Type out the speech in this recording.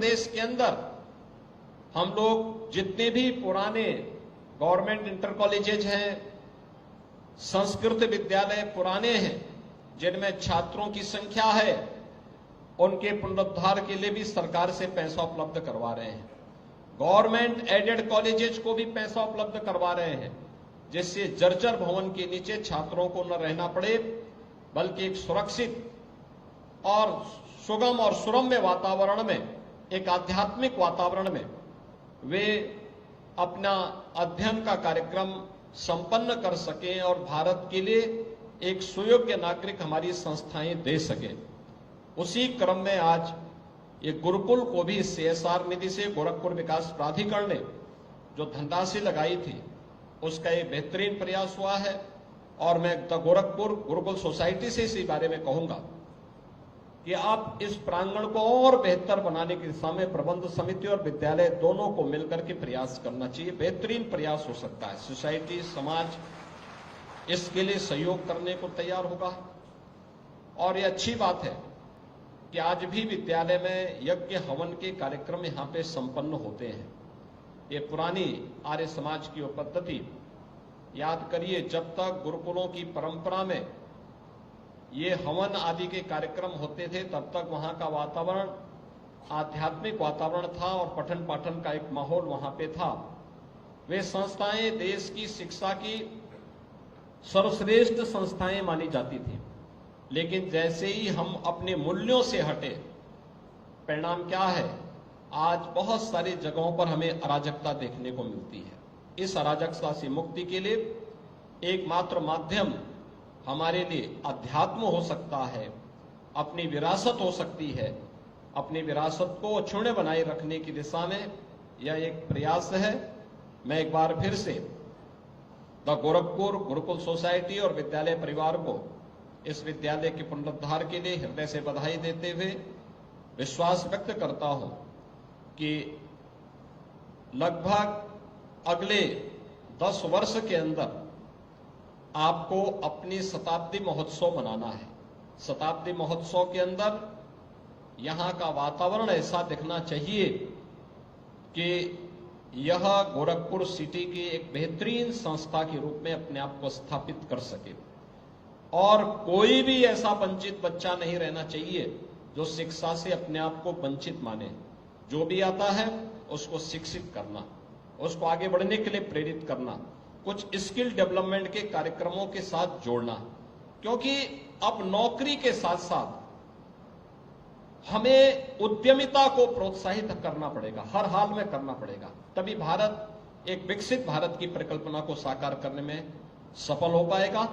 प्रदेश के अंदर हम लोग जितने भी पुराने गवर्नमेंट इंटर कॉलेजेज हैं, संस्कृत विद्यालय पुराने हैं, जिनमें छात्रों की संख्या है, उनके पुनरुद्धार के लिए भी सरकार से पैसा उपलब्ध करवा रहे हैं। गवर्नमेंट एडेड कॉलेजेस को भी पैसा उपलब्ध करवा रहे हैं, जिससे जर्जर भवन के नीचे छात्रों को न रहना पड़े, बल्कि एक सुरक्षित और सुगम और सुरम्य वातावरण में, एक आध्यात्मिक वातावरण में वे अपना अध्ययन का कार्यक्रम संपन्न कर सकें और भारत के लिए एक सुयोग्य नागरिक हमारी संस्थाएं दे सकें। उसी क्रम में आज ये गुरुकुल को भी CSR निधि से गोरखपुर विकास प्राधिकरण ने जो धनराशि लगाई थी, उसका एक बेहतरीन प्रयास हुआ है। और मैं द गोरखपुर गुरुकुल सोसाइटी से इसी बारे में कहूंगा कि आप इस प्रांगण को और बेहतर बनाने की दिशा में प्रबंध समिति और विद्यालय दोनों को मिलकर के प्रयास करना चाहिए। बेहतरीन प्रयास हो सकता है। सोसाइटी, समाज इसके लिए सहयोग करने को तैयार होगा। और ये अच्छी बात है कि आज भी विद्यालय में यज्ञ हवन के कार्यक्रम यहां पे संपन्न होते हैं। ये पुरानी आर्य समाज की पद्धति याद करिए, जब तक गुरुकुलों की परंपरा में ये हवन आदि के कार्यक्रम होते थे, तब तक वहां का वातावरण आध्यात्मिक वातावरण था और पठन पाठन का एक माहौल वहां पे था। वे संस्थाएं देश की शिक्षा की सर्वश्रेष्ठ संस्थाएं मानी जाती थी। लेकिन जैसे ही हम अपने मूल्यों से हटे, परिणाम क्या है? आज बहुत सारी जगहों पर हमें अराजकता देखने को मिलती है। इस अराजकता से मुक्ति के लिए एकमात्र माध्यम हमारे लिए अध्यात्म हो सकता है, अपनी विरासत हो सकती है। अपनी विरासत को अक्षुण्य बनाए रखने की दिशा में यह एक प्रयास है। मैं एक बार फिर से द गोरखपुर गुरुकुल सोसाइटी और विद्यालय परिवार को इस विद्यालय के पुनरुद्धार के लिए हृदय से बधाई देते हुए विश्वास व्यक्त करता हूं कि लगभग अगले 10 वर्ष के अंदर आपको अपनी शताब्दी महोत्सव मनाना है। शताब्दी महोत्सव के अंदर यहां का वातावरण ऐसा दिखना चाहिए कि यह गोरखपुर सिटी की एक बेहतरीन संस्था के रूप में अपने आप को स्थापित कर सके। और कोई भी ऐसा वंचित बच्चा नहीं रहना चाहिए जो शिक्षा से अपने आप को वंचित माने। जो भी आता है उसको शिक्षित करना, उसको आगे बढ़ने के लिए प्रेरित करना, कुछ स्किल डेवलपमेंट के कार्यक्रमों के साथ जोड़ना। क्योंकि अब नौकरी के साथ साथ हमें उद्यमिता को प्रोत्साहित करना पड़ेगा, हर हाल में करना पड़ेगा। तभी भारत एक विकसित भारत की परिकल्पना को साकार करने में सफल हो पाएगा।